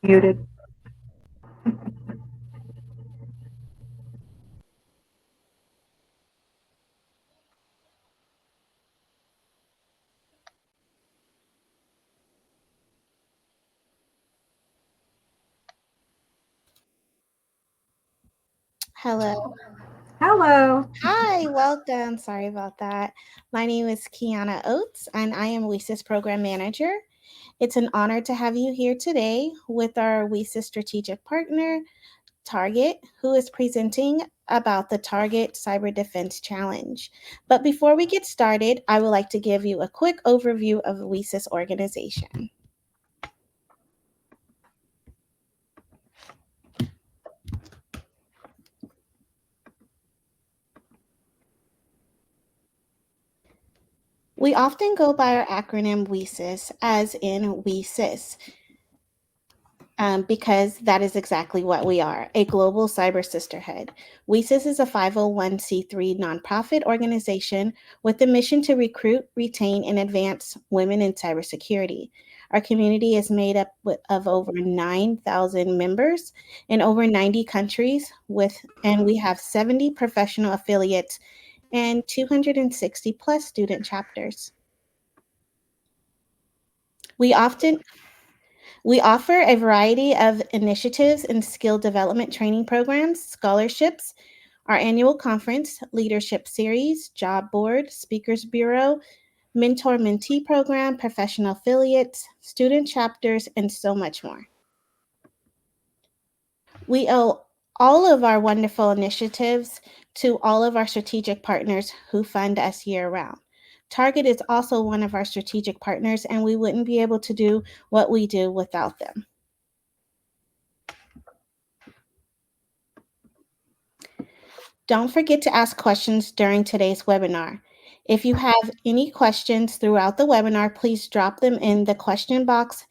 Muted. Hello. Hello. Hi, welcome. Sorry about that. My name is Kiana Oates, and I am WiCyS Program Manager. It's an honor to have you here today with our WiCyS Strategic Partner Target, who is presenting about the Target Cyber Defense Challenge. But before we get started, I would like to give you a quick overview of the WiCyS organization. We often go by our acronym WiCyS, as in WiCyS. Because that is exactly what we are, a global cyber sisterhood. WiCyS is a 501c3 nonprofit organization with the mission to recruit, retain, and advance women in cybersecurity. Our community is made up of over 9,000 members in over 90 countries, and we have 70 professional affiliates and 260 plus student chapters. We often We offer a variety of initiatives and skill development training programs, scholarships, our annual conference, leadership series, job board, speakers bureau, mentor mentee program, professional affiliates, student chapters, and so much more. We owe all of our wonderful initiatives to all of our strategic partners who fund us year round. Target is also one of our strategic partners, and we wouldn't be able to do what we do without them. Don't forget to ask questions during today's webinar. If you have any questions throughout the webinar, please drop them in the question box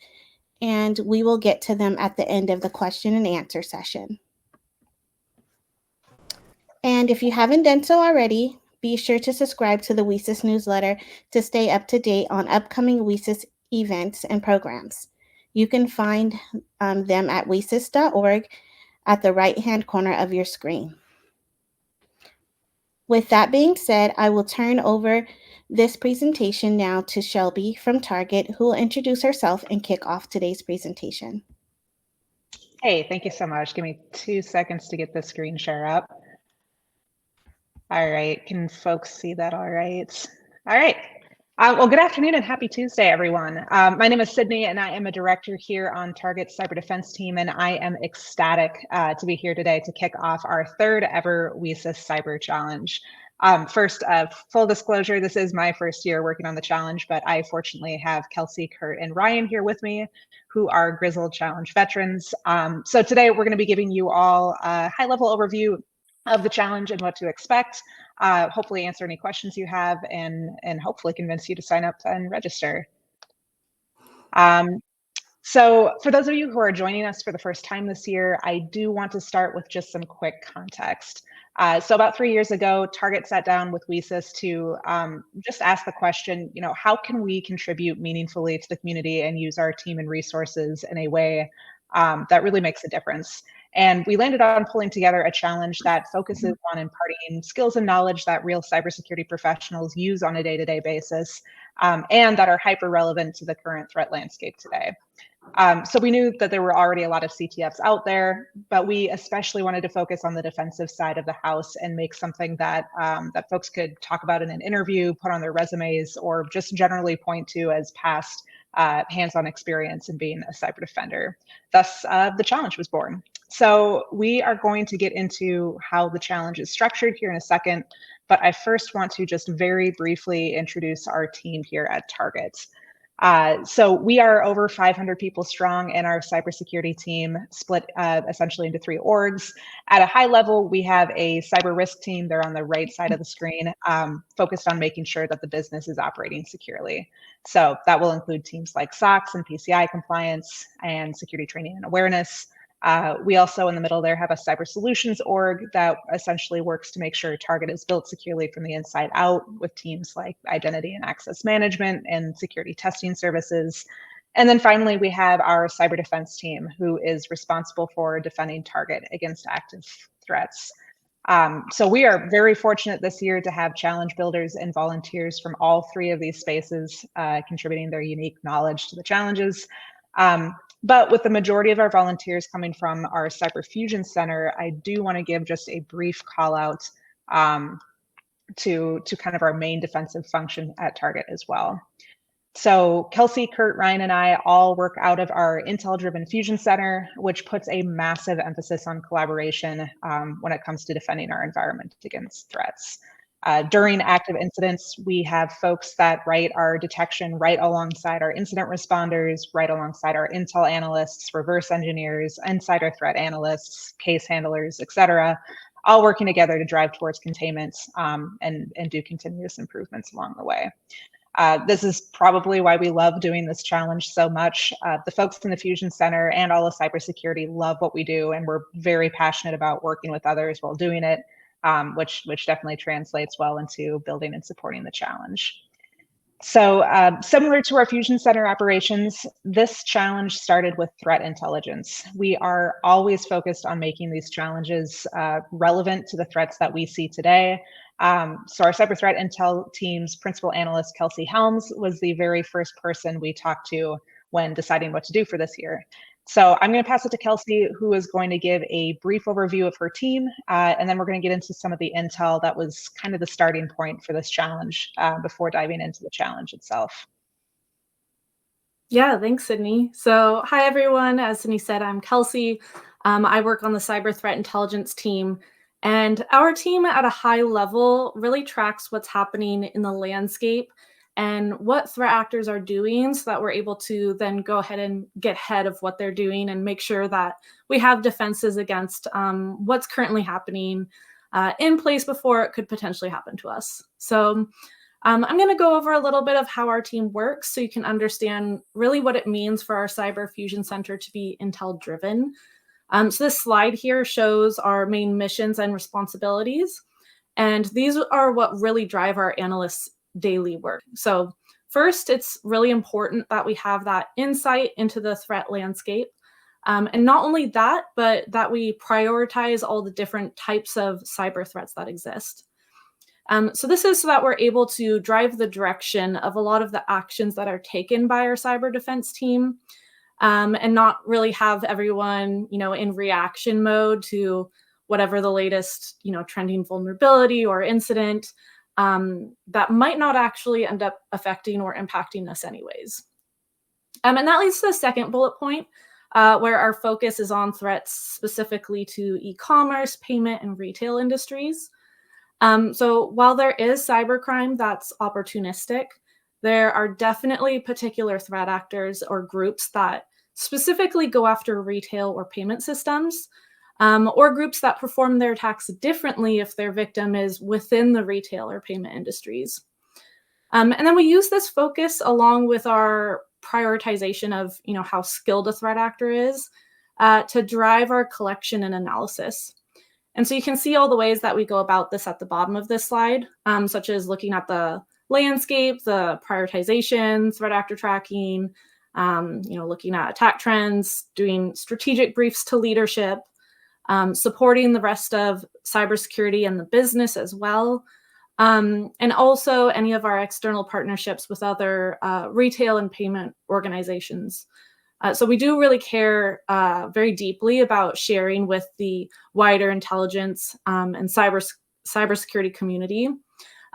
and we will get to them at the end of the question and answer session. And if you haven't done so already, be sure to subscribe to the WiCyS newsletter to stay up to date on upcoming WiCyS events and programs. You can find them at wicys.org at the right-hand corner of your screen. With that being said, I will turn over this presentation now to Shelby from Target, who will introduce herself and kick off today's presentation. Hey, thank you so much. Give me 2 seconds to get the screen share up. All right, can folks see that all right? All right. Well, good afternoon and happy Tuesday, everyone. My name is Sydney and I am a director here on Target's cyber defense team, and I am ecstatic to be here today to kick off our third ever WiCyS Cyber Challenge. First, full disclosure, this is my first year working on the challenge, but I fortunately have Kelsey, Kurt, and Ryan here with me, who are grizzled challenge veterans. So today we're going to be giving you all a high-level overview of the challenge and what to expect, hopefully answer any questions you have, and hopefully convince you to sign up and register. So for those of you who are joining us for the first time this year, I do want to start with just some quick context. So about 3 years ago, Target sat down with WiCyS to just ask the question, how can we contribute meaningfully to the community and use our team and resources in a way that really makes a difference? And we landed on pulling together a challenge that focuses on imparting skills and knowledge that real cybersecurity professionals use on a day-to-day basis, and that are hyper relevant to the current threat landscape today. So we knew that there were already a lot of CTFs out there, but we especially wanted to focus on the defensive side of the house and make something that that folks could talk about in an interview, put on their resumes, or just generally point to as past hands-on experience in being a cyber defender. Thus, the challenge was born. So we are going to get into how the challenge is structured here in a second, but I first want to just very briefly introduce our team here at Target. So we are over 500 people strong in our cybersecurity team, split essentially into 3 orgs. At a high level, we have a cyber risk team. They're on the right side of the screen, focused on making sure that the business is operating securely. So that will include teams like SOX and PCI compliance and security training and awareness. We also, in the middle there, have a cyber solutions org that essentially works to make sure Target is built securely from the inside out, with teams like identity and access management and security testing services. And then finally, we have our cyber defense team, who is responsible for defending Target against active threats. So we are very fortunate this year to have challenge builders and volunteers from all three of these spaces contributing their unique knowledge to the challenges. But with the majority of our volunteers coming from our Cyber Fusion Center, I do want to give just a brief call out to kind of our main defensive function at Target as well. So Kelsey, Kurt, Ryan, and I all work out of our Intel-driven Fusion Center, which puts a massive emphasis on collaboration when it comes to defending our environment against threats. During active incidents, we have folks that write our detection right alongside our incident responders, right alongside our Intel analysts, reverse engineers, insider threat analysts, case handlers, et cetera, all working together to drive towards containment and do continuous improvements along the way. This is probably why we love doing this challenge so much. The folks in the Fusion Center and all of cybersecurity love what we do, and we're very passionate about working with others while doing it, which definitely translates well into building and supporting the challenge. So similar to our Fusion Center operations, this challenge started with threat intelligence. We are always focused on making these challenges relevant to the threats that we see today. So our cyber threat intel team's principal analyst, Kelsey Helms, was the very first person we talked to when deciding what to do for this year. So I'm going to pass it to Kelsey, who is going to give a brief overview of her team, and then we're going to get into some of the intel that was kind of the starting point for this challenge before diving into the challenge itself. Yeah, thanks, Sydney. So hi, everyone. As Sydney said, I'm Kelsey. I work on the cyber threat intelligence team. And our team at a high level really tracks what's happening in the landscape and what threat actors are doing so that we're able to then go ahead and get ahead of what they're doing and make sure that we have defenses against what's currently happening in place before it could potentially happen to us. So I'm going to go over a little bit of how our team works so you can understand really what it means for our Cyber Fusion Center to be Intel driven. So this slide here shows our main missions and responsibilities. And these are what really drive our analysts' daily work. So first, it's really important that we have that insight into the threat landscape. And not only that, but that we prioritize all the different types of cyber threats that exist. So this is so that we're able to drive the direction of a lot of the actions that are taken by our cyber defense team. And not really have everyone, in reaction mode to whatever the latest, trending vulnerability or incident that might not actually end up affecting or impacting us anyways. And that leads to the second bullet point, where our focus is on threats specifically to e-commerce, payment, and retail industries. So while there is cybercrime that's opportunistic, there are definitely particular threat actors or groups that specifically go after retail or payment systems, or groups that perform their attacks differently if their victim is within the retail or payment industries. And then we use this focus along with our prioritization of how skilled a threat actor is to drive our collection and analysis. And so you can see all the ways that we go about this at the bottom of this slide, such as looking at the landscape, the prioritization, threat actor tracking, looking at attack trends, doing strategic briefs to leadership, supporting the rest of cybersecurity and the business as well, and also any of our external partnerships with other retail and payment organizations. So we do really care very deeply about sharing with the wider intelligence and cybersecurity community.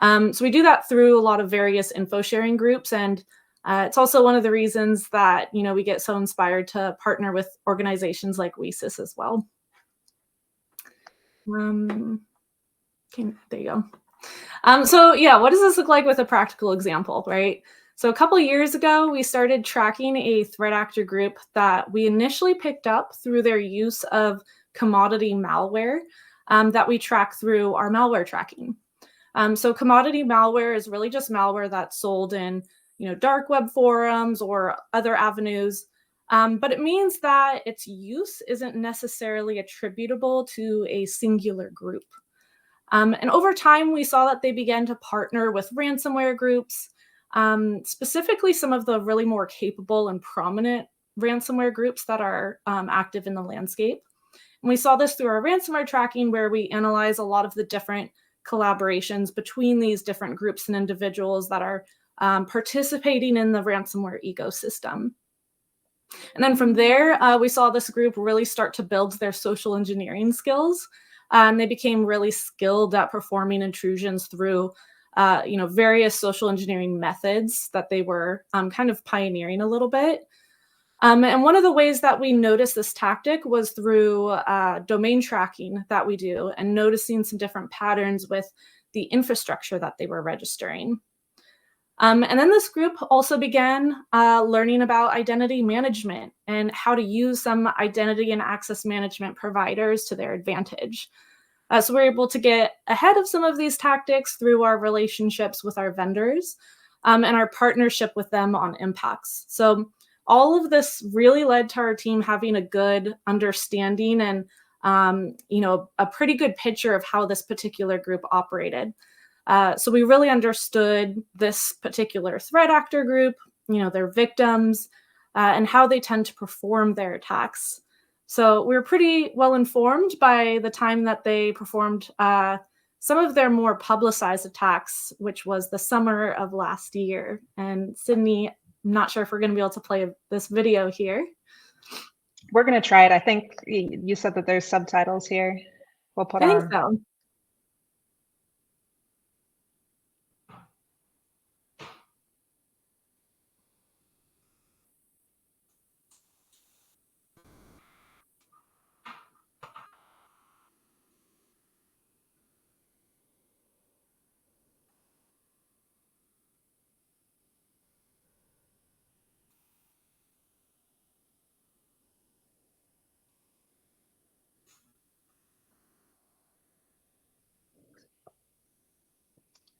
So we do that through a lot of various info sharing groups, and it's also one of the reasons that we get so inspired to partner with organizations like WiCyS as well. Okay, there you go. So yeah, what does this look like with a practical example, right? So a couple of years ago, we started tracking a threat actor group that we initially picked up through their use of commodity malware that we track through our malware tracking. So commodity malware is really just malware that's sold in dark web forums or other avenues, but it means that its use isn't necessarily attributable to a singular group. And over time, we saw that they began to partner with ransomware groups specifically some of the really more capable and prominent ransomware groups that are active in the landscape. And we saw this through our ransomware tracking, where we analyze a lot of the different collaborations between these different groups and individuals that are participating in the ransomware ecosystem. And then from there, we saw this group really start to build their social engineering skills. And they became really skilled at performing intrusions through various social engineering methods that they were kind of pioneering a little bit. And one of the ways that we noticed this tactic was through domain tracking that we do, and noticing some different patterns with the infrastructure that they were registering. And then this group also began learning about identity management and how to use some identity and access management providers to their advantage. So we're able to get ahead of some of these tactics through our relationships with our vendors and our partnership with them on impacts. So all of this really led to our team having a good understanding and a pretty good picture of how this particular group operated. So we really understood this particular threat actor group, their victims, and how they tend to perform their attacks. So we were pretty well informed by the time that they performed some of their more publicized attacks, which was the summer of last year. And Sydney, I'm not sure if we're going to be able to play this video here. We're going to try it. I think you said that there's subtitles here. We'll put on. I think so.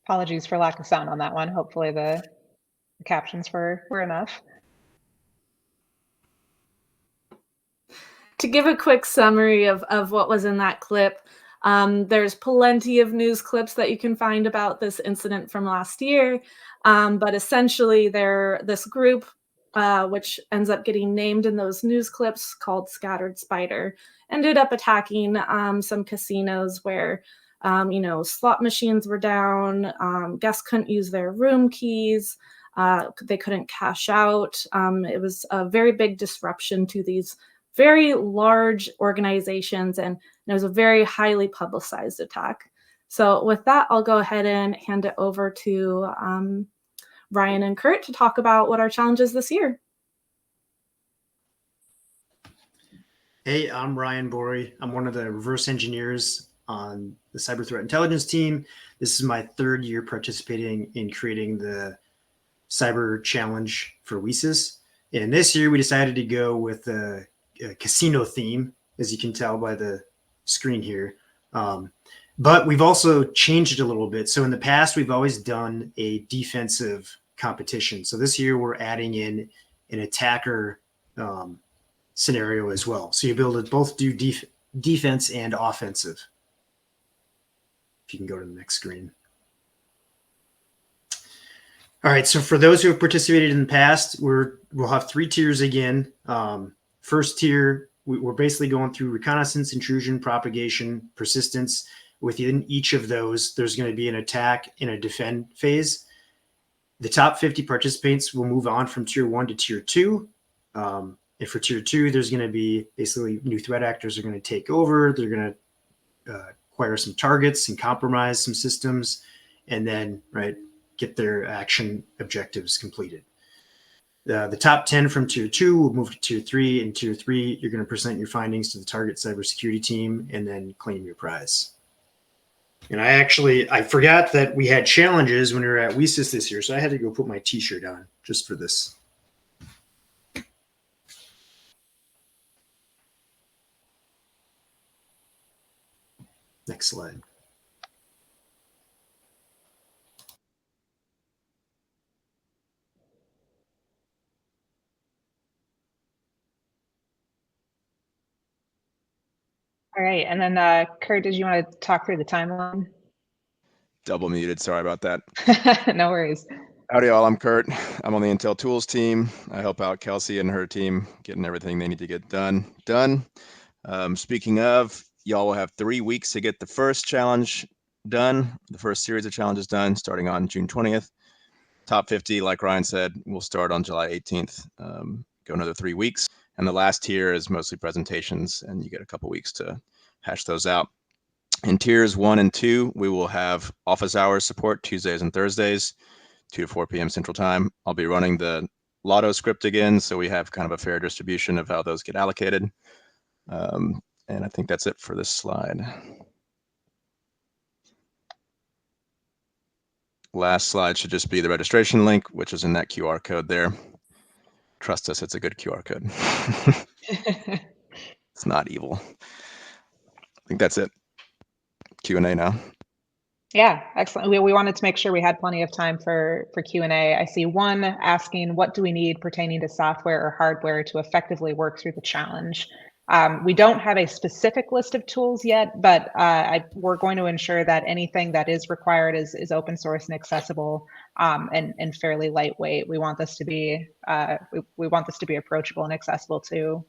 Apologies for lack of sound on that one. Hopefully the captions were enough. To give a quick summary of what was in that clip, there's plenty of news clips that you can find about this incident from last year. But essentially, this group, which ends up getting named in those news clips, called Scattered Spider, ended up attacking some casinos where slot machines were down, guests couldn't use their room keys, they couldn't cash out. It was a very big disruption to these very large organizations, and it was a very highly publicized attack. So with that, I'll go ahead and hand it over to Ryan and Kurt to talk about what our challenges this year. Hey, I'm Ryan Bory. I'm one of the reverse engineers on the cyber threat intelligence team. This is my third year participating in creating the cyber challenge for WiCyS. And this year we decided to go with a casino theme, as you can tell by the screen here. But we've also changed it a little bit. So in the past, we've always done a defensive competition. So this year we're adding in an attacker scenario as well. So you'll be able to both do defense and offensive. If you can go to the next screen. All right, so for those who have participated in the past, we'll have 3 tiers again. First tier, we're basically going through reconnaissance, intrusion, propagation, persistence. Within each of those, there's going to be an attack and a defend phase. The top 50 participants will move on from tier 1 to tier 2. And for tier 2, there's going to be basically new threat actors are going to take over. They're going to acquire some targets and compromise some systems, and then get their action objectives completed. The top 10 from tier 2 will move to tier 3. In tier 3, you're going to present your findings to the target cybersecurity team and then claim your prize. And I forgot that we had challenges when we were at WiCyS this year, so I had to go put my t-shirt on just for this. Next slide. All right, and then Kurt, did you want to talk through the timeline? Double muted, sorry about that. No worries. Howdy all, I'm Kurt. I'm on the Intel Tools team. I help out Kelsey and her team getting everything they need to get done. Speaking of, y'all will have 3 weeks to get the first challenge done, the first series of challenges done, starting on June 20th. Top 50, like Ryan said, will start on July 18th. Go another 3 weeks. And the last tier is mostly presentations, and you get a couple weeks to hash those out. In tiers 1 and 2, we will have office hours support Tuesdays and Thursdays, 2 to 4 p.m. Central Time. I'll be running the Lotto script again, so we have kind of a fair distribution of how those get allocated. And I think that's it for this slide. Last slide should just be the registration link, which is in that QR code there. Trust us, it's a good QR code. It's not evil. I think that's it. Q&A now. Yeah, excellent. We wanted to make sure we had plenty of time for Q&A. I see one asking, what do we need pertaining to software or hardware to effectively work through the challenge? We don't have a specific list of tools yet, but we're going to ensure that anything that is required is open source and accessible, and fairly lightweight. We want this to be we want this to be approachable and accessible to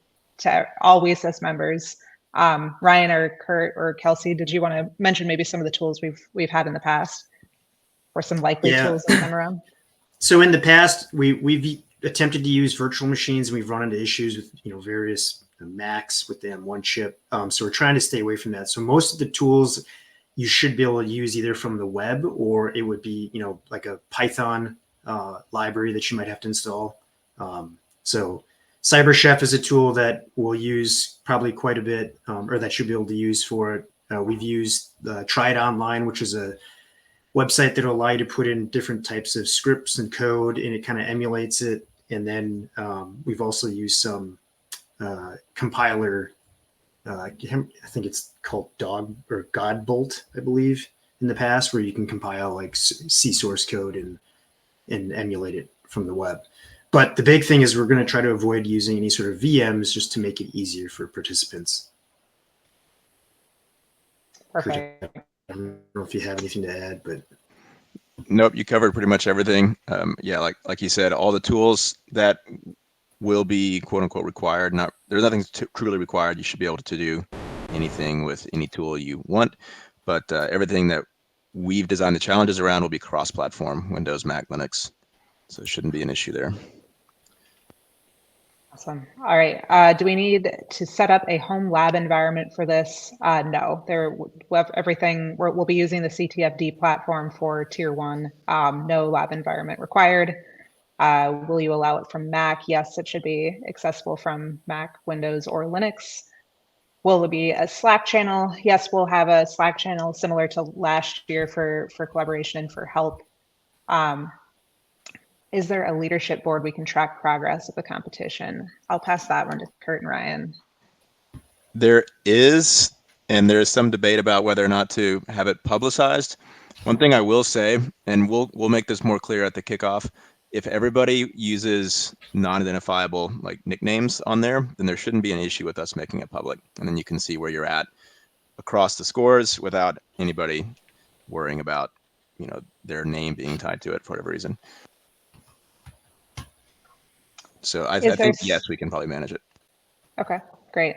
all WiCyS members. Ryan or Kurt or Kelsey, did you want to mention maybe some of the tools we've had in the past, or some likely tools that come around? So in the past, we've attempted to use virtual machines, and we've run into issues with various Macs with the M1 chip. So we're trying to stay away from that. So most of the tools you should be able to use either from the web, or it would be like a Python library that you might have to install. So CyberChef is a tool that we'll use probably quite a bit, or that you'll be able to use for it. We've used Try It Online, which is a website that will allow you to put in different types of scripts and code, and it kind of emulates it. And then we've also used some compiler. I think it's called Godbolt, I believe, in the past, where you can compile like C source code and emulate it from the web. But the big thing is we're going to try to avoid using any sort of VMs just to make it easier for participants. Perfect. I don't know if you have anything to add, but nope, you covered pretty much everything. Yeah, like you said, all the tools that will be quote unquote required. There's nothing truly required. You should be able to do anything with any tool you want, but everything that we've designed the challenges around will be cross-platform, Windows, Mac, Linux. So it shouldn't be an issue there. Awesome. All right. Do we need to set up a home lab environment for this? No. We'll have everything. We'll be using the CTFD platform for Tier 1. No lab environment required. Will you allow it from Mac? Yes, it should be accessible from Mac, Windows, or Linux. Will it be a Slack channel? Yes, we'll have a Slack channel similar to last year for collaboration and for help. Is there a leadership board we can track progress of the competition? I'll pass that one to Kurt and Ryan. There is, and there is some debate about whether or not to have it publicized. One thing I will say, and we'll make this more clear at the kickoff, if everybody uses non-identifiable like nicknames on there, then there shouldn't be an issue with us making it public. And then you can see where you're at across the scores without anybody worrying about their name being tied to it for whatever reason. So I think, yes, we can probably manage it. Okay, great.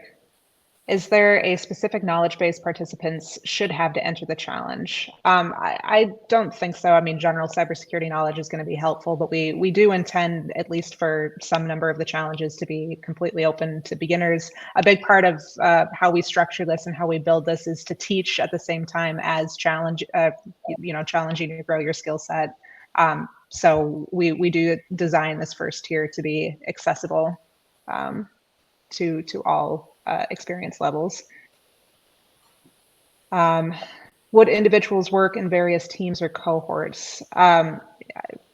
Is there a specific knowledge base participants should have to enter the challenge? I don't think so. I mean, general cybersecurity knowledge is going to be helpful, but we do intend, at least for some number of the challenges, to be completely open to beginners. A big part of how we structure this and how we build this is to teach at the same time as challenging to grow your skill set. So we do design this first tier to be accessible to all experience levels. Would individuals work in various teams or cohorts? Ryan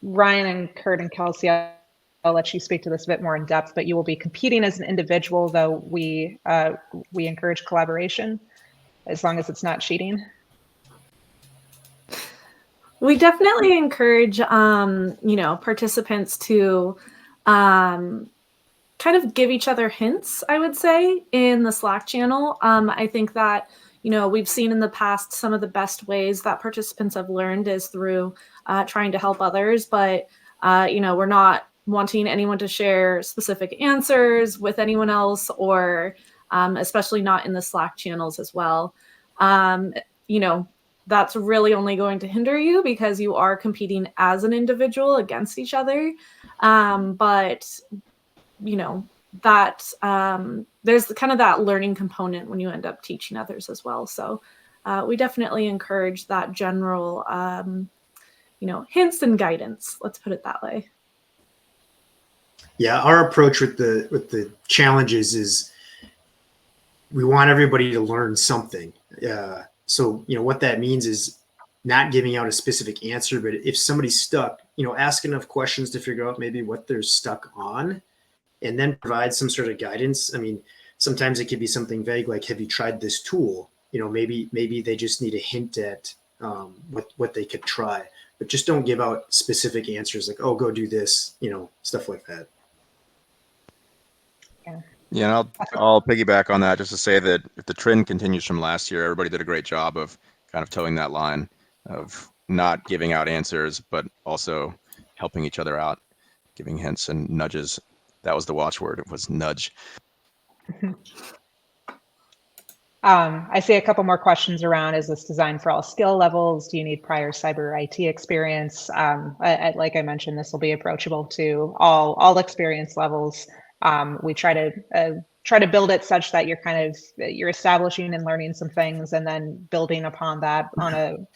and Kurt and Kelsey, I'll let you speak to this a bit more in depth, but you will be competing as an individual, though we encourage collaboration as long as it's not cheating. We definitely encourage, participants to kind of give each other hints, I would say, in the Slack channel. I think that, we've seen in the past some of the best ways that participants have learned is through trying to help others, but we're not wanting anyone to share specific answers with anyone else, or especially not in the Slack channels as well. That's really only going to hinder you because you are competing as an individual against each other. But that there's kind of that learning component when you end up teaching others as well. So we definitely encourage that general, hints and guidance. Let's put it that way. Yeah, our approach with the challenges is we want everybody to learn something. So what that means is not giving out a specific answer, but if somebody's stuck, ask enough questions to figure out maybe what they're stuck on, and then provide some sort of guidance. I mean, sometimes it could be something vague like, have you tried this tool? Maybe they just need a hint at what they could try, but just don't give out specific answers like, oh, go do this, stuff like that. Yeah, and I'll piggyback on that just to say that if the trend continues from last year, everybody did a great job of kind of towing that line of not giving out answers, but also helping each other out, giving hints and nudges. That was the watchword. It was nudge. I see a couple more questions around, is this designed for all skill levels? Do you need prior cyber IT experience? Like I mentioned, this will be approachable to all experience levels. We try to build it such that you're establishing and learning some things, and then building upon that on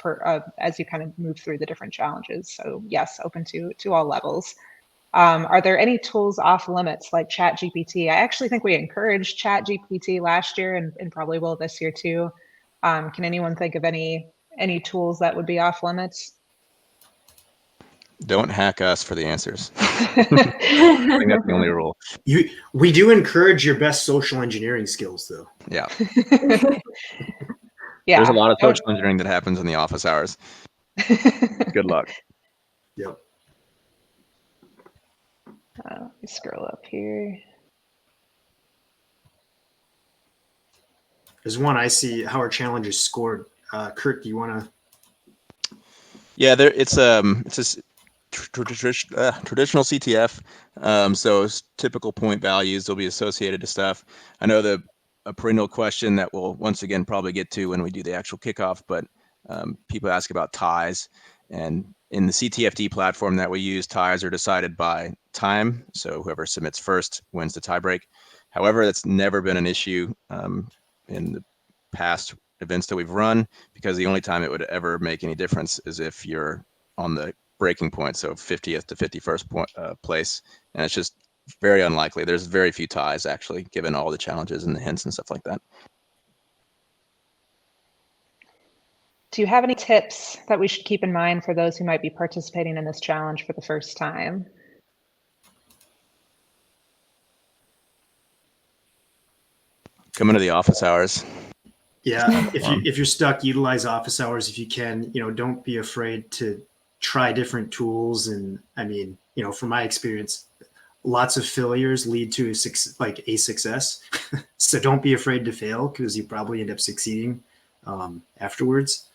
as you kind of move through the different challenges. So yes, open to all levels. Are there any tools off limits like ChatGPT? I actually think we encouraged ChatGPT last year and probably will this year too. Can anyone think of any tools that would be off limits? Don't hack us for the answers. I think that's the only rule. We do encourage your best social engineering skills, though. Yeah. Yeah. There's a lot of social engineering that happens in the office hours. Good luck. Yep. Let me scroll up here. There's one I see how our challenge is scored. Kurt, do you want to? Yeah, it's a traditional CTF. So typical point values will be associated to stuff. I know a perennial question that we'll once again probably get to when we do the actual kickoff, but people ask about ties. And in the CTFD platform that we use, ties are decided by time. So whoever submits first wins the tiebreak. However, that's never been an issue in the past events that we've run, because the only time it would ever make any difference is if you're on the breaking point, so 50th to 51st place, and it's just very unlikely. There's very few ties, actually, given all the challenges and the hints and stuff like that. Do you have any tips that we should keep in mind for those who might be participating in this challenge for the first time? Come into the office hours. Yeah, if you're stuck, utilize office hours if you can. Don't be afraid to try different tools. And I mean, from my experience, lots of failures lead to a success. So don't be afraid to fail, because you probably end up succeeding afterwards.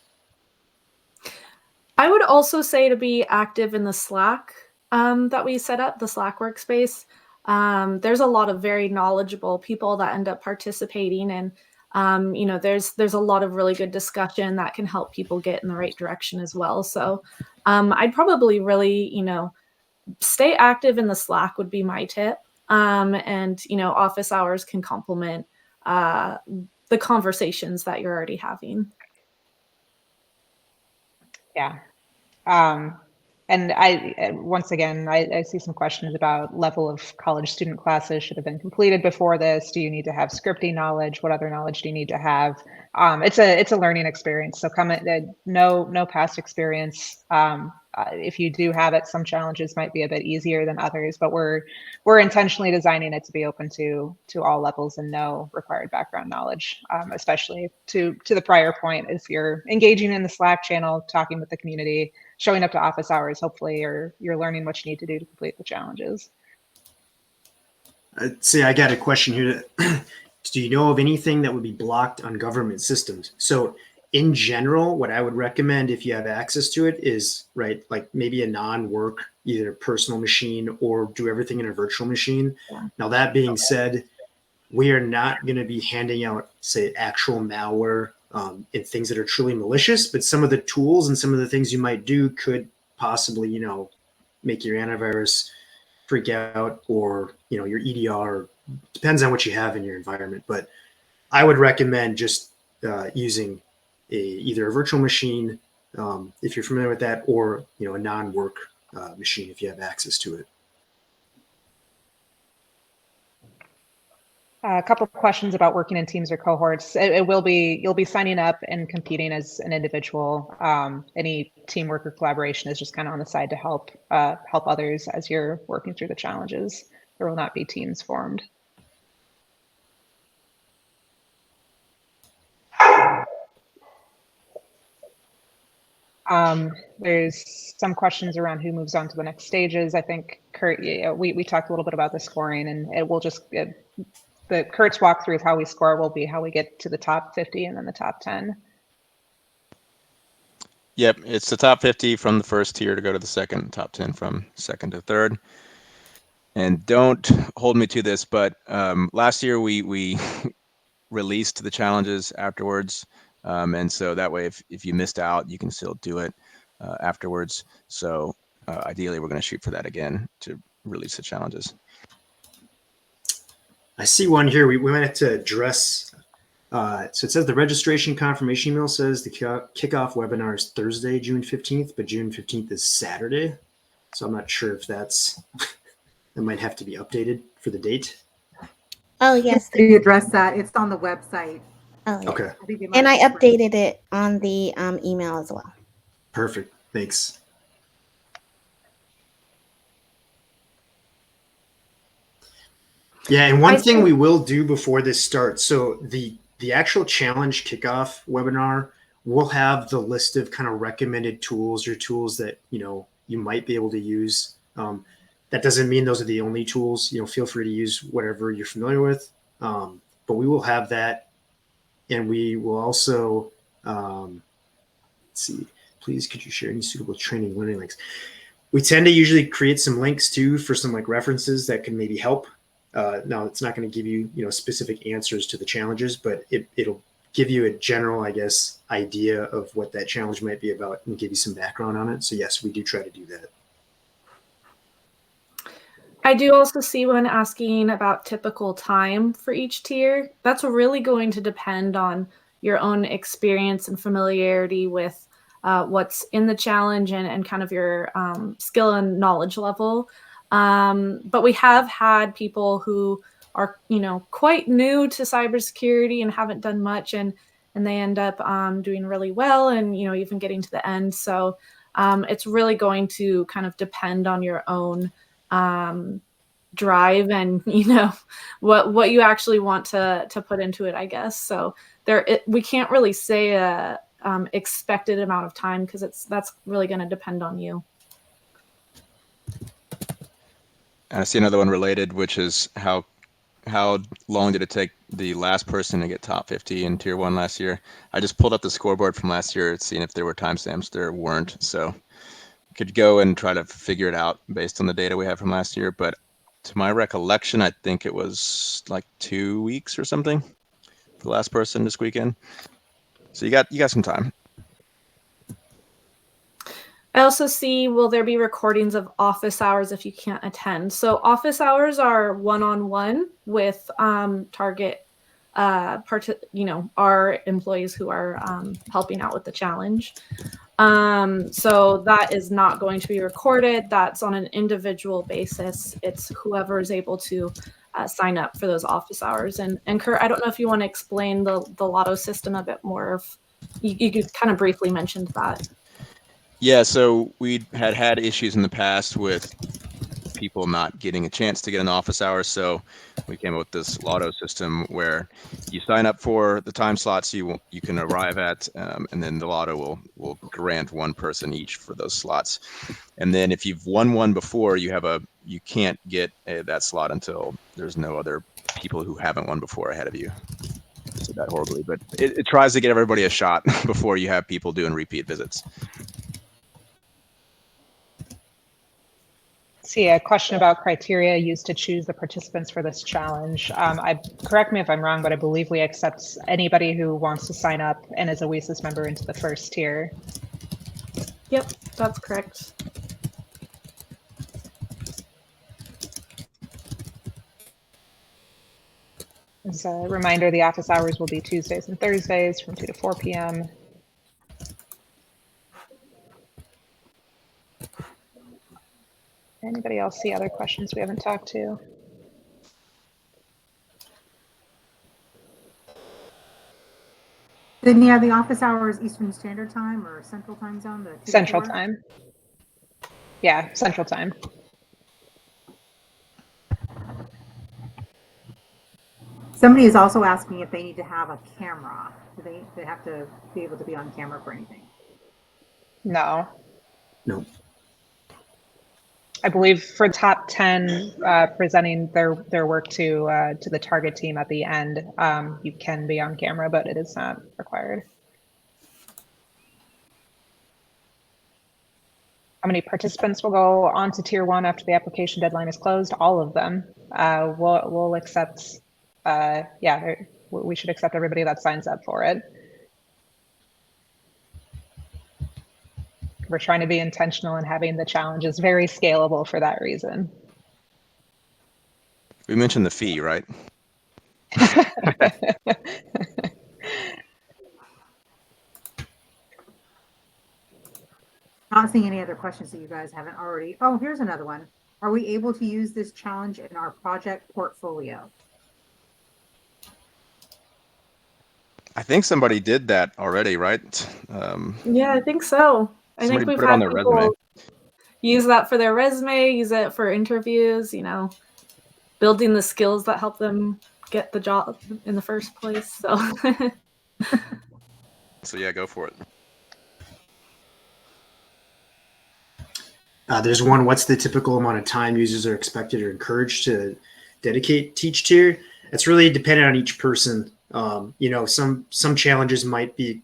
I would also say to be active in the Slack that we set up, the Slack workspace. There's a lot of very knowledgeable people that end up participating, and there's a lot of really good discussion that can help people get in the right direction as well. So I'd probably really, stay active in the Slack would be my tip. And office hours can complement the conversations that you're already having. Yeah. And once again, I see some questions about level of college student classes should have been completed before this. Do you need to have scripting knowledge? What other knowledge do you need to have? It's a learning experience. So no past experience. If you do have it, some challenges might be a bit easier than others, but we're intentionally designing it to be open to all levels and no required background knowledge, especially to the prior point. If you're engaging in the Slack channel, talking with the community, showing up to office hours, hopefully you're learning what you need to do to complete the challenges. See, I got a question here. do you know of anything that would be blocked on government systems? So in general, what I would recommend if you have access to it is, right, like maybe a non-work, either personal machine or do everything in a virtual machine. Yeah. Now, that being said, we are not going to be handing out, say, actual malware and things that are truly malicious, but some of the tools and some of the things you might do could possibly, make your antivirus freak out, or, your EDR. Depends on what you have in your environment. But I would recommend just using either a virtual machine, if you're familiar with that, or, a non-work machine if you have access to it. A couple of questions about working in teams or cohorts. You'll be signing up and competing as an individual. Any teamwork or collaboration is just kind of on the side to help others as you're working through the challenges. There will not be teams formed. There's some questions around who moves on to the next stages. I think Kurt, we talked a little bit about the scoring, and it will just the Kurt's walkthrough of how we score will be how we get to the top 50 and then the top 10. Yep, it's the top 50 from the first tier to go to the second, top 10 from second to third. And don't hold me to this, but last year we released the challenges afterwards. And so that way, if you missed out, you can still do it afterwards. So ideally, we're going to shoot for that again to release the challenges. I see one here. We might have to address. So it says the registration confirmation email says the kickoff webinar is Thursday, June 15th, but June 15th is Saturday. So I'm not sure if that might have to be updated for the date. Oh, yes. You address that. It's on the website. Oh, yeah. Okay, And I updated it on the email as well. perfect. Thanks. Yeah, and one thing we will do before this starts, so the actual challenge kickoff webinar will have the list of kind of recommended tools or tools that you might be able to use. That doesn't mean those are the only tools. Feel free to use whatever you're familiar with. But we will have that, and we will also let's see. Please, could you share any suitable training learning links? We tend to usually create some links too for some references that can maybe help. Now, it's not going to give you, specific answers to the challenges, but it'll give you a general, I guess, idea of what that challenge might be about and give you some background on it. So yes, we do try to do that. I do also see one asking about typical time for each tier. That's really going to depend on your own experience and familiarity with what's in the challenge and kind of your skill and knowledge level. But we have had people who are, quite new to cybersecurity and haven't done much, and they end up doing really well and, even getting to the end. So it's really going to kind of depend on your own drive and, what you actually want to put into it, I guess. So we can't really say a expected amount of time, because that's really going to depend on you. I see another one related, which is how long did it take the last person to get top 50 in tier 1 last year? I just pulled up the scoreboard from last year, seeing if there were timestamps. There weren't, so could go and try to figure it out based on the data we have from last year. But to my recollection, I think it was like 2 weeks or something for the last person to squeak in. So you got some time. I also see, will there be recordings of office hours if you can't attend? So office hours are one-on-one with target, our employees who are helping out with the challenge. So that is not going to be recorded. That's on an individual basis. It's whoever is able to sign up for those office hours. And Kurt, I don't know if you want to explain the lotto system a bit more. You kind of briefly mentioned that. Yeah, so we had issues in the past with people not getting a chance to get an office hour. So we came up with this lotto system where you sign up for the time slots you can arrive at, and then the lotto will grant one person each for those slots. And then if you've won one before, you can't get that slot until there's no other people who haven't won before ahead of you. I said that horribly, but it tries to get everybody a shot before you have people doing repeat visits. See a question about criteria used to choose the participants for this challenge. Correct me if I'm wrong, but I believe we accept anybody who wants to sign up and is a WiCyS member into the first tier. Yep, that's correct. As a reminder, the office hours will be Tuesdays and Thursdays from 2 to 4 p.m. Anybody else see other questions we haven't talked to? Sydney, are the office hours Eastern Standard Time or Central Time Zone? The 2 to Central 4? Time. Yeah, Central Time. Somebody is also asking if they need to have a camera. Do they have to be able to be on camera for anything? No. No. I believe for top 10 presenting their work to the target team at the end, you can be on camera, but it is not required. How many participants will go on to tier 1 after the application deadline is closed? All of them. We'll accept. We should accept everybody that signs up for it. We're trying to be intentional and having the challenges very scalable for that reason. We mentioned the fee, right? Not seeing any other questions that you guys haven't already. Oh, here's another one. Are we able to use this challenge in our project portfolio? I think somebody did that already, right? Yeah, I think so. I think Somebody we've put it on had their people resume. use that for their resume, use it for interviews, you know, building the skills that help them get the job in the first place. So So yeah, go for it. There's one, what's the typical amount of time users are expected or encouraged to dedicate to each tier? It's really dependent on each person. You know, some challenges might be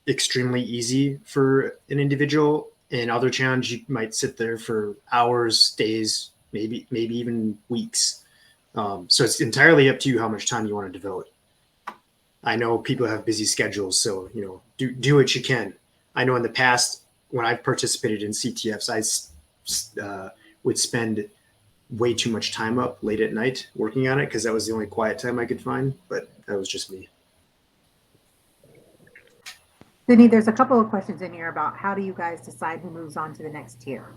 extremely easy for an individual, and other challenge you might sit there for hours, days, maybe even weeks. So it's entirely up to you how much time you want to devote. I know people have busy schedules, so you know, do what you can. I know in the past when I've participated in CTFs, I would spend way too much time up late at night working on it because that was the only quiet time I could find, but that was just me. Sydney, there's a couple of questions in here about how do you guys decide who moves on to the next tier?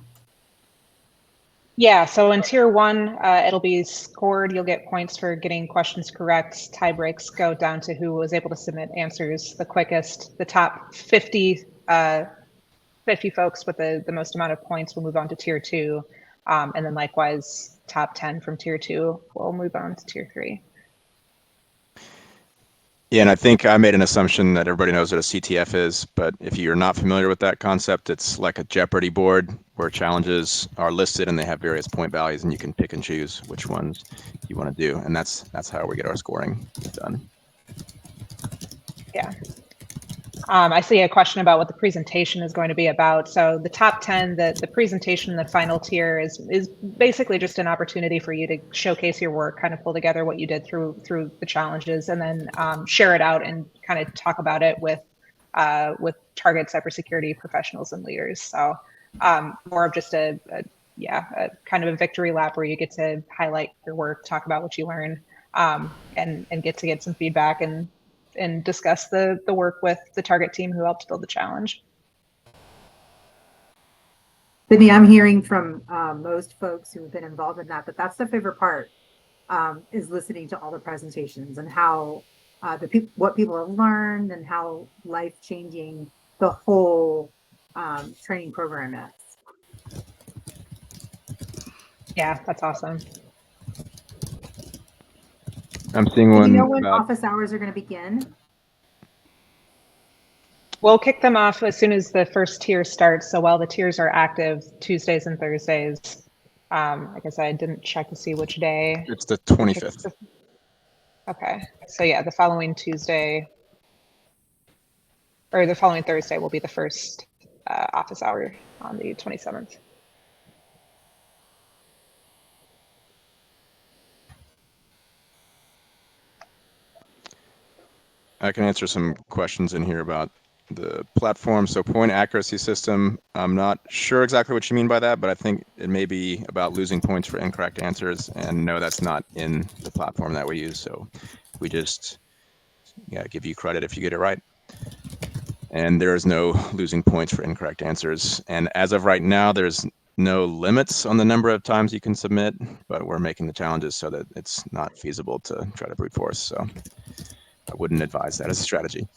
Yeah, so in tier 1, it'll be scored. You'll get points for getting questions correct. Tie breaks go down to who was able to submit answers the quickest. The top 50 folks with the most amount of points will move on to tier 2. And then likewise, top 10 from tier 2 will move on to tier 3. Yeah, and I think I made an assumption that everybody knows what a CTF is, but if you're not familiar with that concept, it's like a Jeopardy board where challenges are listed and they have various point values, and you can pick and choose which ones you want to do, and that's how we get our scoring done. Yeah. I see a question about what the presentation is going to be about. So the top 10, the presentation in the final tier is basically just an opportunity for you to showcase your work, kind of pull together what you did through the challenges, and then share it out and kind of talk about it with target cybersecurity professionals and leaders. So more of just a kind of a victory lap where you get to highlight your work, talk about what you learned, and get some feedback and discuss the work with the target team who helped build the challenge. Sydney, I'm hearing from most folks who've been involved in that that's their favorite part, is listening to all the presentations and how what people have learned and how life-changing the whole training program is. Yeah, that's awesome. I'm seeing Do one. you know when office hours are going to begin? We'll kick them off as soon as the first tier starts. So while the tiers are active, Tuesdays and Thursdays. I guess I didn't check to see which day. It's the 25th. Okay, so yeah, the following Tuesday or the following Thursday will be the first office hour on the 27th. I can answer some questions in here about the platform. So point accuracy system, I'm not sure exactly what you mean by that, but I think it may be about losing points for incorrect answers. And no, that's not in the platform that we use. So we just give you credit if you get it right. And there is no losing points for incorrect answers. And as of right now, there's no limits on the number of times you can submit, but we're making the challenges so that it's not feasible to try to brute force. So I wouldn't advise that as a strategy.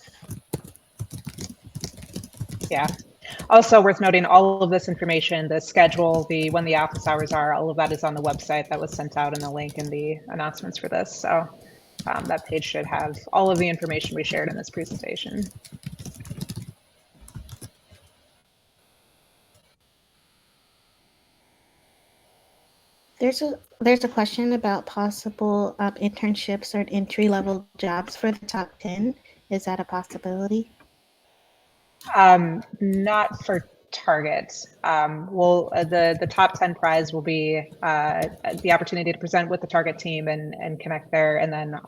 Yeah. Also worth noting, all of this information, the schedule, when the office hours are, all of that is on the website that was sent out in the link in the announcements for this. So that page should have all of the information we shared in this presentation. There's a question about possible internships or entry-level jobs for the top 10. Is that a possibility? Not for Target. The top 10 prize will be the opportunity to present with the Target team and connect there, and then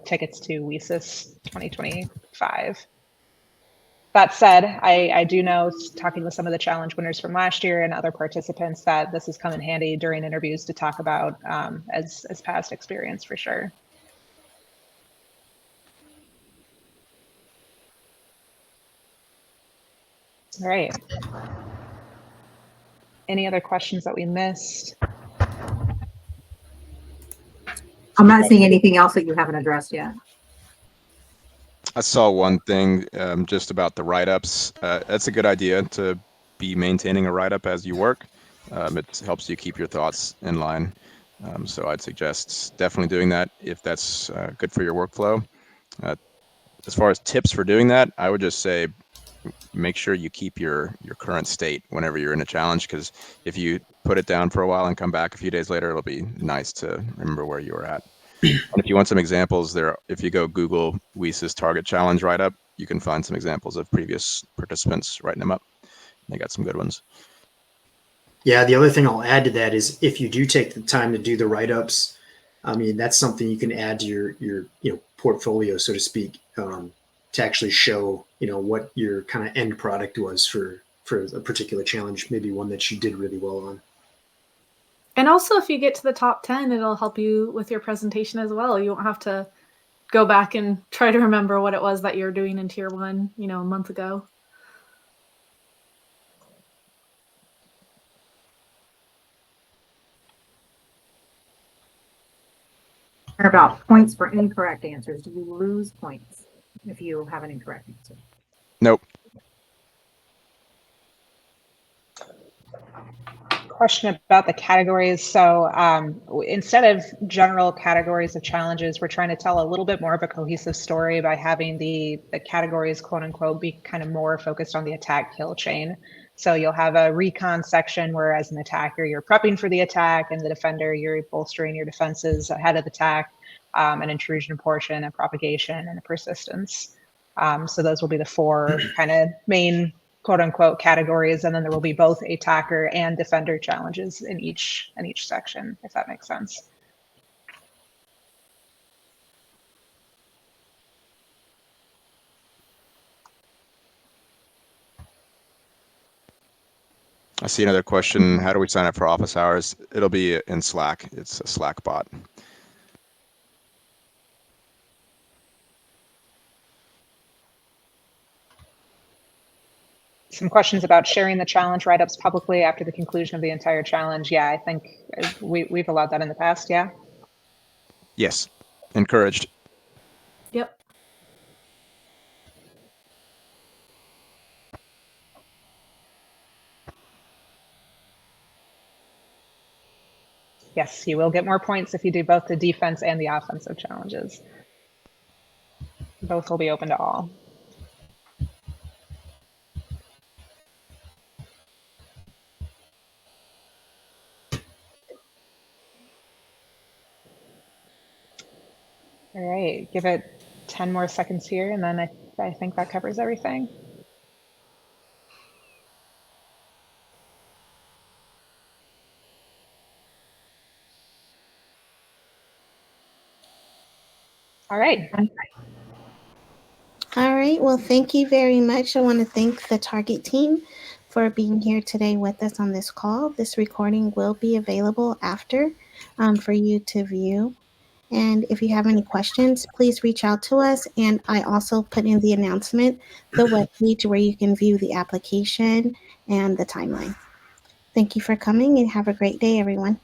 tickets to WiCyS 2025. That said, I do know, talking with some of the challenge winners from last year and other participants, that this has come in handy during interviews to talk about as past experience for sure. All right. Any other questions that we missed? I'm not seeing anything else that you haven't addressed yet. I saw one thing just about the write-ups. That's a good idea to be maintaining a write-up as you work. It helps you keep your thoughts in line. So I'd suggest definitely doing that if that's good for your workflow. As far as tips for doing that, I would just say make sure you keep your current state whenever you're in a challenge, because if you put it down for a while and come back a few days later, it'll be nice to remember where you were at. And if you want some examples there, if you go Google WiCyS Target Challenge write-up, you can find some examples of previous participants writing them up. They got some good ones. Yeah, the other thing I'll add to that is if you do take the time to do the write-ups, I mean, that's something you can add to your portfolio, so to speak, to actually show, what your kind of end product was for a particular challenge, maybe one that you did really well on. And also, if you get to the top 10, it'll help you with your presentation as well. You won't have to go back and try to remember what it was that you were doing in tier 1, a month ago. About points for incorrect answers. Do you lose points if you have an incorrect answer? Nope. Question about the categories. So instead of general categories of challenges, we're trying to tell a little bit more of a cohesive story by having the categories, quote unquote, be kind of more focused on the attack kill chain. So you'll have a recon section where, as an attacker, you're prepping for the attack, and the defender, you're bolstering your defenses ahead of the attack, an intrusion portion, a propagation, and a persistence. So those will be the 4 kind of main quote unquote categories, and then there will be both attacker and defender challenges in each section, if that makes sense. I see another question. How do we sign up for office hours? It'll be in Slack. It's a Slack bot. Some questions about sharing the challenge write-ups publicly after the conclusion of the entire challenge. Yeah, I think we've allowed that in the past. Yeah. Yes, encouraged. Yep. Yes, you will get more points if you do both the defense and the offensive challenges. Both will be open to all. All right, give it 10 more seconds here, and then I think that covers everything. All right. All right. Well, thank you very much. I want to thank the Target team for being here today with us on this call. This recording will be available after for you to view. And if you have any questions, please reach out to us. And I also put in the announcement, the webpage where you can view the application and the timeline. Thank you for coming and have a great day, everyone.